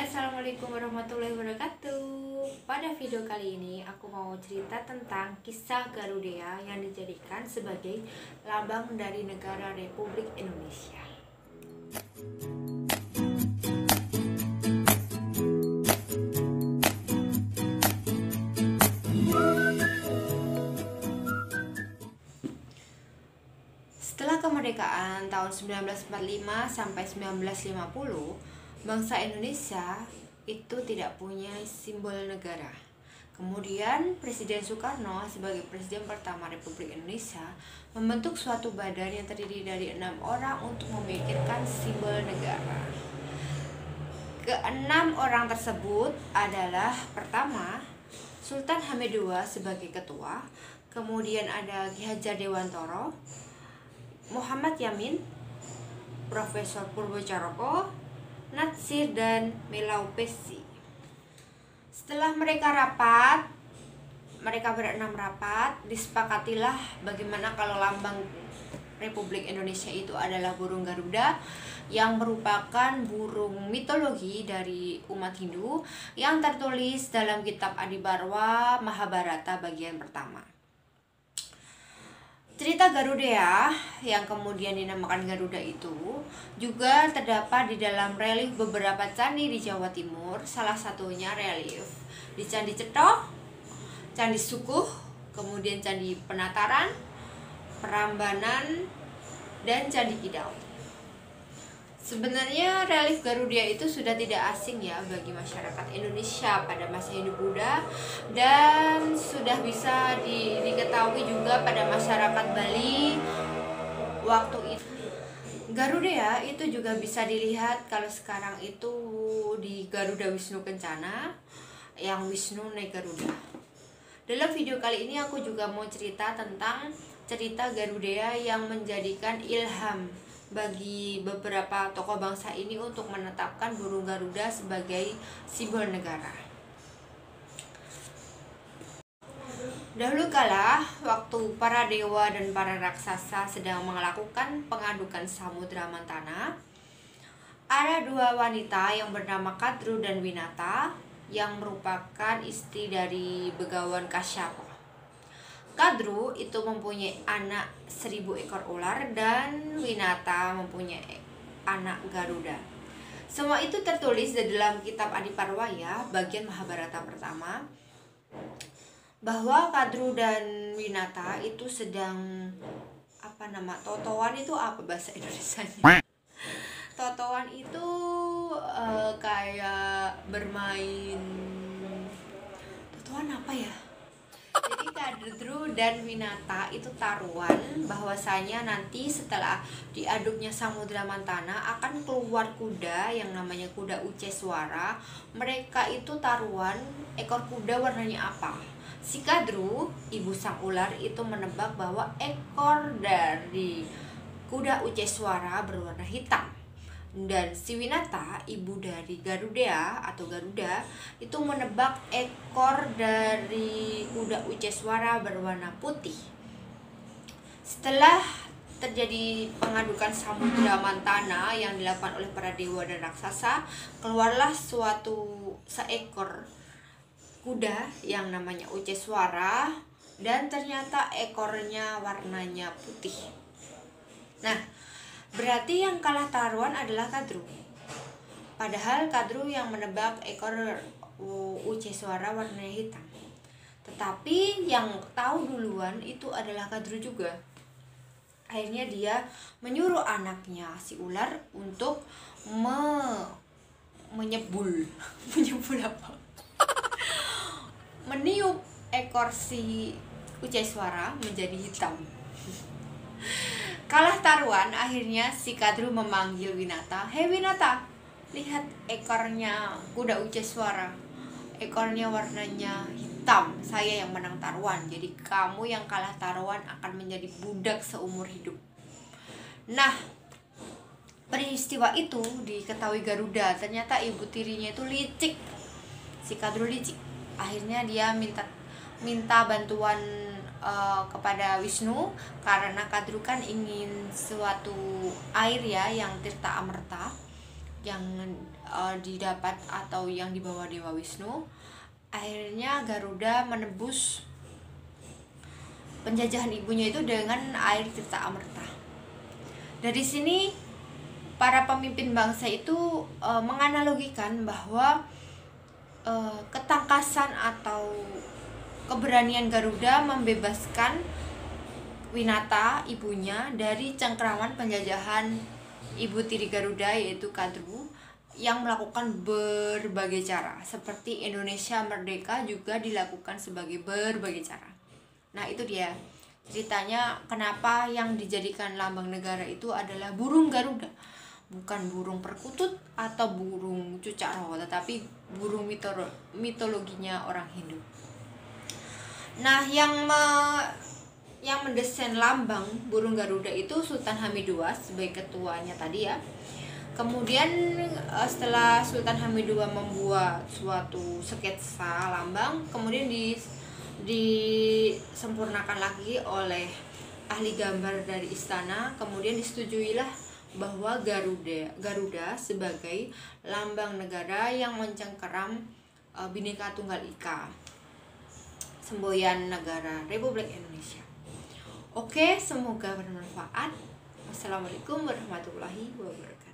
Assalamualaikum warahmatullahi wabarakatuh. Pada video kali ini aku mau cerita tentang kisah Garuda yang dijadikan sebagai lambang dari negara Republik Indonesia. Setelah kemerdekaan tahun 1945 sampai 1950, bangsa Indonesia itu tidak punya simbol negara. Kemudian Presiden Soekarno sebagai Presiden pertama Republik Indonesia membentuk suatu badan yang terdiri dari 6 orang untuk memikirkan simbol negara. Keenam orang tersebut adalah pertama Sultan Hamid II sebagai ketua, kemudian ada Ki Hajar Dewantoro, Muhammad Yamin, Profesor Purwo Caroko, Natsir, dan Melau Pesi. Setelah mereka berenam rapat, disepakatilah bagaimana kalau lambang Republik Indonesia itu adalah burung Garuda, yang merupakan burung mitologi dari umat Hindu yang tertulis dalam kitab Adiparwa Mahabharata bagian pertama. Cerita Garuda yang kemudian dinamakan Garuda itu juga terdapat di dalam relief beberapa candi di Jawa Timur, salah satunya relief di Candi Ceto, Candi Sukuh, kemudian Candi Penataran, Prambanan, dan Candi Kidau. Sebenarnya relief Garuda itu sudah tidak asing ya bagi masyarakat Indonesia pada masa Hindu Buddha, dan sudah bisa diketahui juga pada masyarakat Bali waktu itu. Garuda itu juga bisa dilihat kalau sekarang itu di Garuda Wisnu Kencana, yang Wisnu naik Garuda. Dalam video kali ini aku juga mau cerita tentang cerita Garuda yang menjadikan ilham bagi beberapa tokoh bangsa ini untuk menetapkan burung Garuda sebagai simbol negara. Dahulu kala, waktu para dewa dan para raksasa sedang melakukan pengadukan Samudra Mantana, ada dua wanita yang bernama Kadru dan Winata yang merupakan istri dari Begawan Kasyapa. Kadru itu mempunyai anak 1000 ekor ular dan Winata mempunyai anak Garuda. Semua itu tertulis di dalam kitab Adiparwa ya, bagian Mahabharata pertama, bahwa Kadru dan Winata itu sedang totoan itu apa bahasa Indonesianya? Totoan itu kayak bermain totoan apa ya? Jadi Kadru dan Winata itu taruhan bahwasanya nanti setelah diaduknya Samudra Mantana akan keluar kuda yang namanya kuda Uceswara. Mereka itu taruhan ekor kuda warnanya apa. Si Kadru, ibu sang ular, itu menebak bahwa ekor dari kuda Uceswara berwarna hitam. Dan si Winata, ibu dari Garuda atau Garuda, itu menebak ekor dari kuda Uceswara berwarna putih. Setelah terjadi pengadukan Samudra Mantana yang dilakukan oleh para dewa dan raksasa, keluarlah seekor kuda yang namanya Uceswara, dan ternyata ekornya warnanya putih. Nah, berarti yang kalah taruhan adalah Kadru. Padahal Kadru yang menebak ekor Uceswara warnanya hitam. Tetapi yang tahu duluan itu adalah Kadru juga. Akhirnya dia menyuruh anaknya si ular untuk menyebul apa? Meniup ekor si Uceswara menjadi hitam. Kalah taruhan, akhirnya si Kadru memanggil Winata. "Hei Winata, lihat ekornya kuda Uceswara. Ekornya warnanya hitam. Saya yang menang taruhan. Jadi kamu yang kalah taruhan akan menjadi budak seumur hidup." Nah, peristiwa itu diketahui Garuda. Ternyata ibu tirinya itu licik. Si Kadru licik. Akhirnya dia minta bantuan kepada Wisnu, karena Kadru kan ingin suatu air ya yang tirta amerta. yang didapat atau yang dibawa Dewa Wisnu. Akhirnya Garuda menebus penjajahan ibunya itu dengan air Tirta Amerta. Dari sini para pemimpin bangsa itu menganalogikan bahwa ketangkasan atau keberanian Garuda membebaskan Winata ibunya dari cengkraman penjajahan ibu tiri Garuda yaitu Kadru yang melakukan berbagai cara, seperti Indonesia merdeka juga dilakukan sebagai berbagai cara. Nah, itu dia ceritanya kenapa yang dijadikan lambang negara itu adalah burung Garuda, bukan burung perkutut atau burung cucak rawa, tetapi burung mitologinya orang Hindu. Nah, yang mendesain lambang burung Garuda itu Sultan Hamid II sebagai ketuanya tadi ya. Kemudian setelah Sultan Hamid II membuat suatu sketsa lambang, kemudian disempurnakan lagi oleh ahli gambar dari istana, kemudian disetujuilah bahwa Garuda sebagai lambang negara yang mencengkeram Bhinneka Tunggal Ika, semboyan negara Republik Indonesia. Oke, semoga bermanfaat. Wassalamualaikum warahmatullahi wabarakatuh.